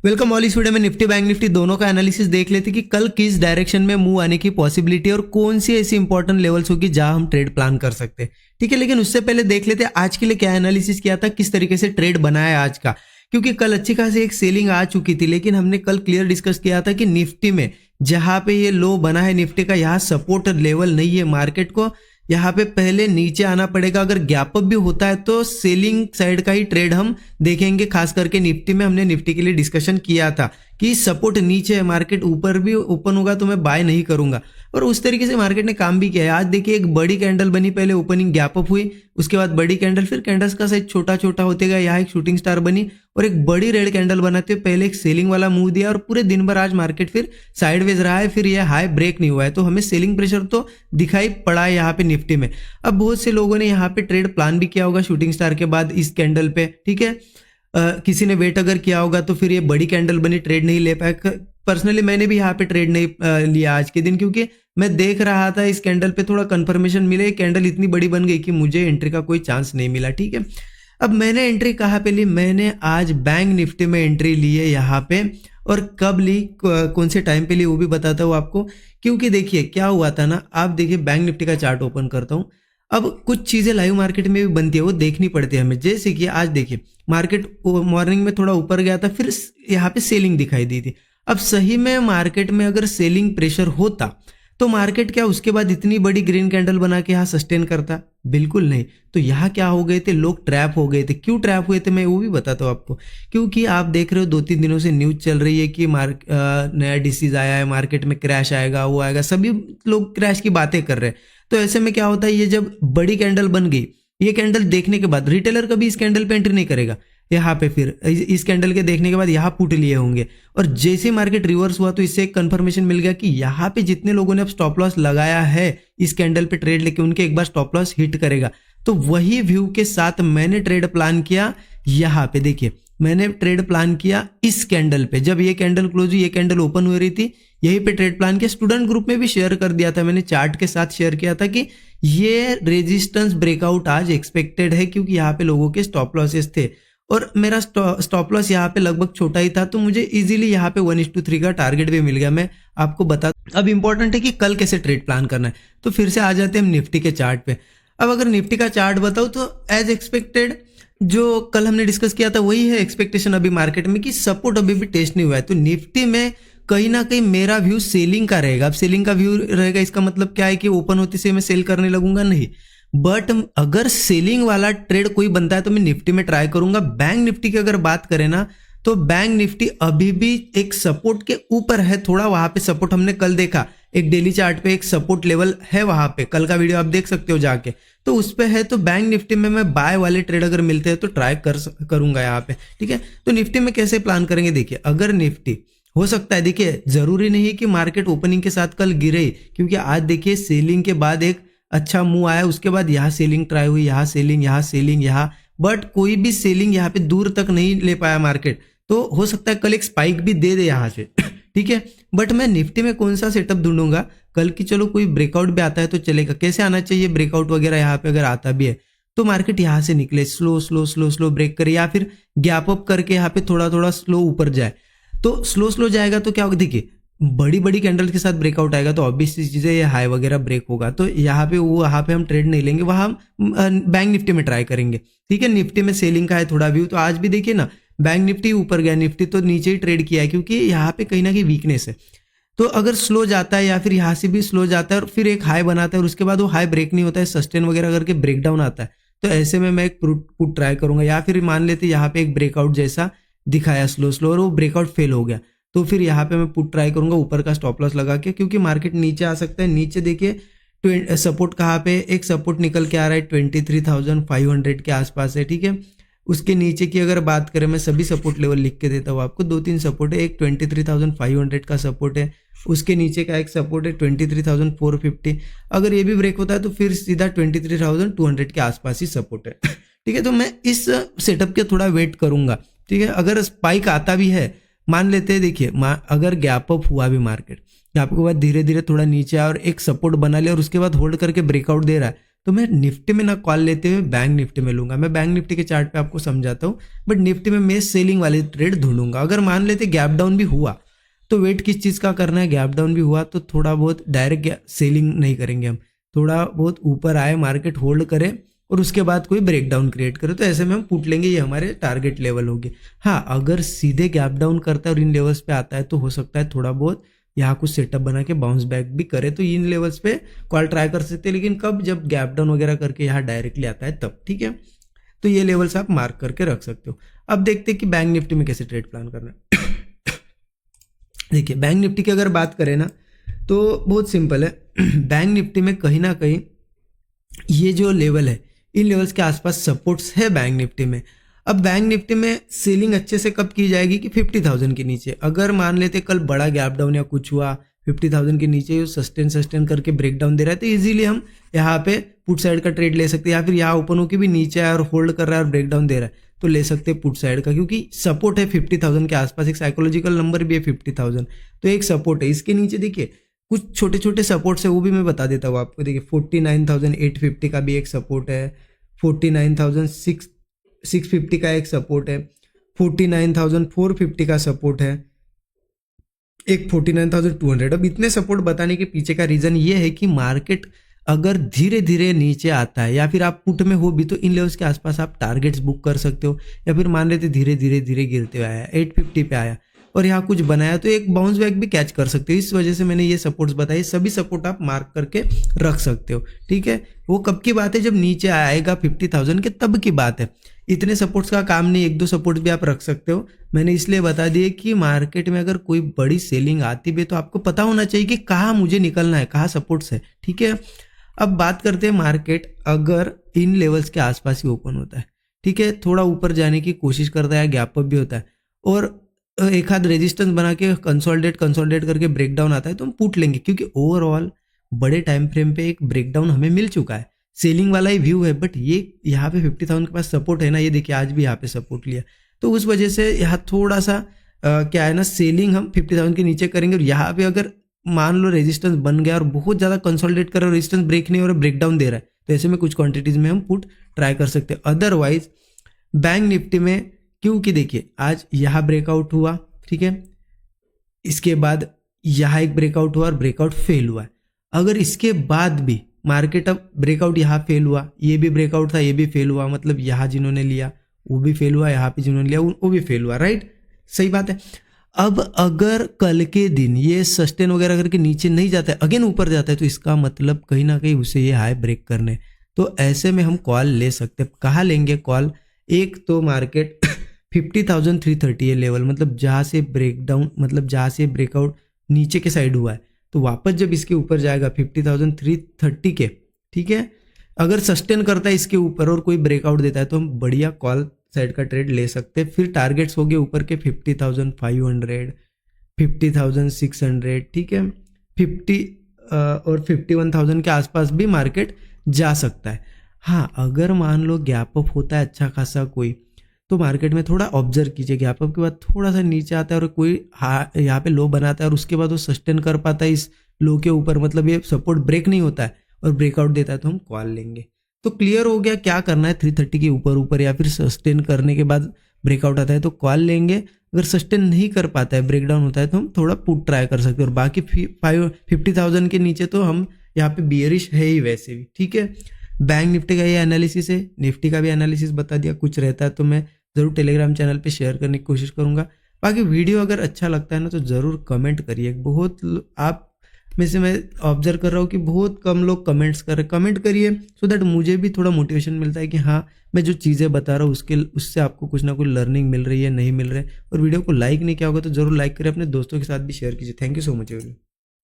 Welcome all. इस video में Nifty bank Nifty दोनों का एनालिसिस देख लेते कि कल किस डायरेक्शन में मूव आने की पॉसिबिलिटी और कौन सी ऐसी इंपॉर्टेंट लेवल्स होगी जहां हम ट्रेड प्लान कर सकते हैं। ठीक है, लेकिन उससे पहले देख लेते आज के लिए क्या एनालिसिस किया था, किस तरीके से ट्रेड बनाया आज का। क्योंकि कल अच्छी खासी एक सेलिंग आ चुकी थी, लेकिन हमने कल क्लियर डिस्कस किया था कि निफ्टी में जहां पे ये लो बना है निफ्टी का, यहाँ सपोर्ट लेवल नहीं है। मार्केट को यहाँ पे पहले नीचे आना पड़ेगा। अगर गैप अप भी होता है तो सेलिंग साइड का ही ट्रेड हम देखेंगे। खास करके निफ्टी में हमने निफ्टी के लिए डिस्कशन किया था कि सपोर्ट नीचे है, मार्केट ऊपर भी ओपन होगा तो मैं बाय नहीं करूंगा, और उस तरीके से मार्केट ने काम भी किया है। आज देखिए एक बड़ी कैंडल बनी, पहले ओपनिंग गैप अप हुई, उसके बाद बड़ी कैंडल, फिर कैंडल्स का साइज छोटा छोटा होते गया, यहाँ एक शूटिंग स्टार बनी और एक बड़ी रेड कैंडल बनाते हुए पहले एक सेलिंग वाला मूव दिया और पूरे दिन भर आज मार्केट फिर साइडवेज रहा है, फिर यह हाई ब्रेक नहीं हुआ है। तो हमें सेलिंग प्रेशर तो दिखाई पड़ा है यहाँ पे निफ्टी में। अब बहुत से लोगों ने यहाँ पे ट्रेड प्लान भी किया होगा शूटिंग स्टार के बाद इस कैंडल पे। ठीक है, किसी ने वेट अगर किया होगा तो फिर ये बड़ी कैंडल बनी, ट्रेड नहीं ले पाया। पर्सनली मैंने भी यहाँ पे ट्रेड नहीं लिया आज के दिन, क्योंकि मैं देख रहा था इस कैंडल पे थोड़ा कंफर्मेशन मिले। कैंडल इतनी बड़ी बन गई कि मुझे एंट्री का कोई चांस नहीं मिला। ठीक है, अब मैंने एंट्री कहाँ पे ली? मैंने आज बैंक निफ्टी में एंट्री ली है यहाँ पे, और कब ली, कौन से टाइम पे ली वो भी बताता हूँ आपको। क्योंकि देखिए क्या हुआ था ना, आप देखिए बैंक निफ्टी का चार्ट ओपन करता हूँ। अब कुछ चीजें लाइव मार्केट में भी बनती है, वो देखनी पड़ती है हमें। जैसे कि आज देखिए मार्केट मॉर्निंग में थोड़ा ऊपर गया था, फिर यहाँ पे सेलिंग दिखाई दी थी। अब सही में मार्केट में अगर सेलिंग प्रेशर होता तो मार्केट क्या उसके बाद इतनी बड़ी ग्रीन कैंडल बना के यहाँ सस्टेन करता? बिल्कुल नहीं। तो यहाँ क्या हो गए थे, लोग ट्रैप हो गए थे। क्यों ट्रैप हुए थे मैं वो भी बताता हूँ आपको। क्योंकि आप देख रहे हो 2-3 दिनों से न्यूज चल रही है कि नया डिसीज आया है, मार्केट में क्रैश आएगा, वो आएगा, सभी लोग क्रैश की बातें कर रहे हैं। तो ऐसे में क्या होता है, ये जब बड़ी कैंडल बन गई, ये कैंडल देखने के बाद रिटेलर कभी इस कैंडल पे एंट्री नहीं करेगा। यहाँ पे फिर इस कैंडल के देखने के बाद यहाँ पुट लिए होंगे, और जैसे मार्केट रिवर्स हुआ तो इससे एक कंफर्मेशन मिल गया कि यहाँ पे जितने लोगों ने अब स्टॉप लॉस लगाया है इस कैंडल पे ट्रेड लेके, उनके एक बार स्टॉप लॉस हिट करेगा। तो वही व्यू के साथ मैंने ट्रेड प्लान किया। यहाँ पे देखिए मैंने ट्रेड प्लान किया इस कैंडल पे। जब ये कैंडल क्लोज हुई, ये कैंडल ओपन हो रही थी, यहीं पे ट्रेड प्लान किया। स्टूडेंट ग्रुप में भी शेयर कर दिया था मैंने, चार्ट के साथ शेयर किया था कि ये रेजिस्टेंस ब्रेकआउट आज एक्सपेक्टेड है, क्योंकि यहाँ पे लोगों के स्टॉप लॉसेस थे और मेरा स्टॉप लॉस यहाँ पे लगभग छोटा ही था, तो मुझे इजीली यहाँ पे 1:3 का टारगेट भी मिल गया। मैं आपको बता, अब इंपॉर्टेंट है कि कल कैसे ट्रेड प्लान करना है। तो फिर से आ जाते हैं हम निफ्टी के चार्ट पे। अब अगर निफ्टी का चार्ट बताऊं तो एज एक्सपेक्टेड जो कल हमने डिस्कस किया था वही है एक्सपेक्टेशन अभी मार्केट में, कि सपोर्ट अभी भी टेस्ट नहीं हुआ है। तो निफ्टी में कहीं ना कहीं मेरा व्यू सेलिंग का रहेगा। अब सेलिंग का व्यू रहेगा, इसका मतलब क्या है कि ओपन होते से मैं सेल करने लगूंगा? नहीं। बट अगर सेलिंग वाला ट्रेड कोई बनता है तो मैं निफ्टी में ट्राई करूंगा। बैंक निफ्टी की अगर बात करें ना, तो बैंक निफ्टी अभी भी एक सपोर्ट के ऊपर है थोड़ा। वहां पे सपोर्ट हमने कल देखा, एक डेली चार्ट पे एक सपोर्ट लेवल है वहां पे, कल का वीडियो आप देख सकते हो जाके, तो उस पे है। तो बैंक निफ्टी में मैं बाय वाले ट्रेड अगर मिलते हैं तो ट्राई करूंगा यहाँ पे। ठीक है, तो निफ्टी में कैसे प्लान करेंगे? देखिए अगर निफ्टी हो सकता है, देखिए जरूरी नहीं कि मार्केट ओपनिंग के साथ कल गिरे, क्योंकि आज देखिए सेलिंग के बाद एक अच्छा मूव आया, उसके बाद यहाँ सेलिंग ट्राई हुई, यहाँ सेलिंग, यहाँ सेलिंग, यहाँ, बट कोई भी सेलिंग यहाँ पे दूर तक नहीं ले पाया मार्केट। तो हो सकता है कल एक स्पाइक भी दे दे यहाँ से। ठीक है, बट मैं निफ्टी में कौन सा सेटअप ढूंढूंगा कल की? चलो कोई ब्रेकआउट भी आता है तो चलेगा। कैसे आना चाहिए ब्रेकआउट वगैरह? यहाँ पे अगर आता भी है तो मार्केट यहाँ से निकले, slow slow slow slow break करे, या फिर गैप अप करके यहाँ पे थोड़ा थोड़ा स्लो ऊपर जाए। तो स्लो स्लो जाएगा तो क्या होगा, देखिए बड़ी बड़ी कैंडल के साथ ब्रेकआउट आएगा तो ऑब्वियसली चीजें ये हाई वगैरह ब्रेक होगा, तो यहाँ पे हम ट्रेड नहीं लेंगे, वहां हम बैंक निफ्टी में ट्राई करेंगे। ठीक है, निफ्टी में सेलिंग का है थोड़ा व्यू। तो आज भी देखिए ना, बैंक निफ्टी ऊपर गया, निफ्टी तो नीचे ही ट्रेड किया है, क्योंकि यहाँ पे कहीं ना कहीं वीकनेस है। तो अगर स्लो जाता है या फिर यहाँ से भी स्लो जाता है और फिर एक हाई बनाता है और उसके बाद वो हाई ब्रेक नहीं होता है, सस्टेन वगैरह करके ब्रेक डाउन आता है, तो ऐसे में मैं एक पुट ट्राई करूंगा। या फिर मान लेते यहाँ पे एक ब्रेकआउट जैसा दिखाया स्लो स्लो और वो ब्रेकआउट फेल हो गया, तो फिर यहाँ पे मैं पुट ट्राई करूंगा ऊपर का स्टॉप लॉस लगा के, क्योंकि मार्केट नीचे आ सकता है। नीचे देखिए सपोर्ट कहाँ पे, एक सपोर्ट निकल के आ रहा है 23,500 के आसपास है। ठीक है, उसके नीचे की अगर बात करें, मैं सभी सपोर्ट लेवल लिख के देता हूँ आपको। 2-3 सपोर्ट है, एक 23,500 का सपोर्ट है, उसके नीचे का एक सपोर्ट है 23,450। अगर ये भी ब्रेक होता है तो फिर सीधा 23,200 के आसपास ही सपोर्ट है। ठीक है, तो मैं इस सेटअप के थोड़ा वेट करूंगा। ठीक है, अगर स्पाइक आता भी है, मान लेते हैं, देखिए अगर गैप अप हुआ भी मार्केट, गैप के बाद धीरे धीरे थोड़ा नीचे आया और एक सपोर्ट बना लिया और उसके बाद होल्ड करके ब्रेकआउट दे रहा है, तो मैं निफ्टी में ना कॉल लेते हुए बैंक निफ्टी में लूंगा। मैं बैंक निफ्टी के चार्ट पे आपको समझाता हूँ, बट निफ्टी में मैं सेलिंग वाले ट्रेड ढूंढूंगा। अगर मान लेते गैप डाउन भी हुआ तो वेट किस चीज़ का करना है, गैप डाउन भी हुआ तो थोड़ा बहुत डायरेक्ट सेलिंग नहीं करेंगे हम, थोड़ा बहुत ऊपर आए मार्केट होल्ड करे और उसके बाद कोई ब्रेकडाउन क्रिएट करे, तो ऐसे में हम पुट लेंगे, ये हमारे टारगेट लेवल होंगे। हाँ, अगर सीधे गैप डाउन करता है और इन लेवल्स पे आता है तो हो सकता है थोड़ा बहुत यहाँ कुछ सेटअप बना के बाउंस बैक भी करे, तो इन लेवल्स पे कॉल ट्राई कर सकते हैं। लेकिन कब, जब गैप डाउन वगैरह करके यहाँ डायरेक्टली आता है तब, ठीक है। तो ये लेवल्स आप मार्क करके रख सकते हो। अब देखते हैं कि बैंक निफ्टी में कैसे ट्रेड प्लान करना है। देखिए, बैंक निफ्टी की अगर बात करें ना तो बहुत सिंपल है। बैंक निफ्टी में कहीं ना कहीं ये जो लेवल है, इन लेवल्स के आसपास सपोर्ट्स है बैंक निफ्टी में। अब बैंक निफ्टी में सेलिंग अच्छे से कब की जाएगी कि 50,000 के नीचे। अगर मान लेते कल बड़ा गैप डाउन या कुछ हुआ 50,000 के नीचे सस्टेन करके ब्रेक डाउन दे रहा है, तो इजीली हम यहाँ पे पुट साइड का ट्रेड ले सकते हैं, या फिर यहाँ ओपन होकर भी नीचे आया और होल्ड कर रहा है और ब्रेक डाउन दे रहा है तो ले सकते हैं पुट साइड का, क्योंकि सपोर्ट है 50,000 के आसपास। एक साइकोलॉजिकल नंबर भी है 50,000, तो एक सपोर्ट है। इसके नीचे देखिए कुछ छोटे छोटे सपोर्ट्स है, वो भी मैं बता देता हूँ आपको। देखिए 49,850 का भी एक सपोर्ट है, 49,650 का एक सपोर्ट है, 49,450 का सपोर्ट है, एक 49,200। अब इतने सपोर्ट बताने के पीछे का रीजन ये है कि मार्केट अगर धीरे धीरे नीचे आता है या फिर आप पुट में हो भी तो इन लेवल्स के आसपास आप टारगेट्स बुक कर सकते हो। या फिर मान लेते धीरे धीरे गिरते हुए आया 850 पे आया और यहाँ कुछ बनाया तो एक बाउंस बैक भी कैच कर सकते हो। इस वजह से मैंने ये सपोर्ट्स बताए, सभी सपोर्ट आप मार्क करके रख सकते हो, ठीक है। वो कब की बात है, जब नीचे आएगा 50,000 के तब की बात है। इतने सपोर्ट्स का काम नहीं, एक दो सपोर्ट भी आप रख सकते हो। मैंने इसलिए बता दिए कि मार्केट में अगर कोई बड़ी सेलिंग आती भी तो आपको पता होना चाहिए कि कहाँ मुझे निकलना है, कहाँ सपोर्ट्स है, ठीक है। अब बात करते हैं मार्केट अगर इन लेवल्स के आसपास ही ओपन होता है, ठीक है, थोड़ा ऊपर जाने की कोशिश करता है, गैप अप भी होता है और एक आध रेजिस्टेंस बना के कंसोलिडेट करके ब्रेकडाउन आता है तो हम पुट लेंगे, क्योंकि ओवरऑल बड़े टाइम फ्रेम पे एक ब्रेकडाउन हमें मिल चुका है। सेलिंग वाला ही व्यू है, बट ये यहाँ पे 50,000 के पास सपोर्ट है ना, ये देखिए आज भी यहाँ पे सपोर्ट लिया, तो उस वजह से यहाँ थोड़ा सा क्या है ना, सेलिंग हम 50,000 के नीचे करेंगे। और यहाँ पे अगर मान लो रेजिस्टेंस बन गया और बहुत ज़्यादा कंसोलिडेट कर रहा है, रेजिस्टेंस ब्रेक नहीं हो रहा, ब्रेकडाउन दे रहा है, तो ऐसे में कुछ क्वांटिटीज में हम पुट ट्राई कर सकते हैं। अदरवाइज बैंक निफ्टी में, क्योंकि देखिए आज यहाँ ब्रेकआउट हुआ, ठीक है, इसके बाद यहाँ एक ब्रेकआउट हुआ और ब्रेकआउट फेल हुआ है। अगर इसके बाद भी मार्केट, अब ब्रेकआउट यहाँ फेल हुआ, ये भी ब्रेकआउट था, ये भी फेल हुआ, मतलब यहाँ जिन्होंने लिया वो भी फेल हुआ, यहाँ पे जिन्होंने लिया वो भी फेल हुआ, राइट, सही बात है। अब अगर कल के दिन ये सस्टेन वगैरह करके नीचे नहीं जाता है, अगेन ऊपर जाता है, तो इसका मतलब कहीं ना कहीं उसे ये हाई ब्रेक करने, तो ऐसे में हम कॉल ले सकते हैं। कहाँ लेंगे कॉल, एक तो मार्केट 50,330 ये लेवल, मतलब जहाँ से ब्रेकडाउन, मतलब जहाँ से ब्रेकआउट नीचे के साइड हुआ है, तो वापस जब इसके ऊपर जाएगा 50,330 के, ठीक है, अगर सस्टेन करता है इसके ऊपर और कोई ब्रेकआउट देता है तो हम बढ़िया कॉल साइड का ट्रेड ले सकते हैं। फिर टारगेट्स हो गए ऊपर के 50,500, 50,600, ठीक है, 50 और 51,000 के आसपास भी मार्केट जा सकता है। हाँ, अगर मान लो गैप अप होता है अच्छा खासा कोई, तो मार्केट में थोड़ा ऑब्जर्व कीजिए, गैप अप के बाद थोड़ा सा नीचे आता है और कोई यहाँ पे लो बनाता है और उसके बाद वो सस्टेन कर पाता है इस लो के ऊपर, मतलब ये सपोर्ट ब्रेक नहीं होता है और ब्रेकआउट देता है, तो हम कॉल लेंगे। तो क्लियर हो गया क्या करना है, 330 के ऊपर या फिर सस्टेन करने के बाद ब्रेकआउट आता है तो कॉल लेंगे। अगर सस्टेन नहीं कर पाता है, ब्रेकडाउन होता है, तो हम थोड़ा पुट ट्राई कर सकते हैं। और बाकी 50,000 के नीचे तो हम यहाँ पे बियरिश है ही वैसे भी, ठीक है। बैंक निफ्टी का ये एनालिसिस है, निफ्टी का भी एनालिसिस बता दिया। कुछ रहता है तो मैं ज़रूर टेलीग्राम चैनल पे शेयर करने की कोशिश करूँगा। बाकी वीडियो अगर अच्छा लगता है ना तो ज़रूर कमेंट करिए। बहुत आप में से मैं ऑब्जर्व कर रहा हूँ कि बहुत कम लोग कमेंट्स कर रहे, कमेंट करिए सो दैट मुझे भी थोड़ा मोटिवेशन मिलता है कि हाँ, मैं जो चीज़ें बता रहा हूँ उससे आपको कुछ ना कुछ लर्निंग मिल रही है, नहीं मिल रहा है। और वीडियो को लाइक नहीं किया होगा तो ज़रूर लाइक करिए, अपने दोस्तों के साथ भी शेयर कीजिए। Thank you so much everyone.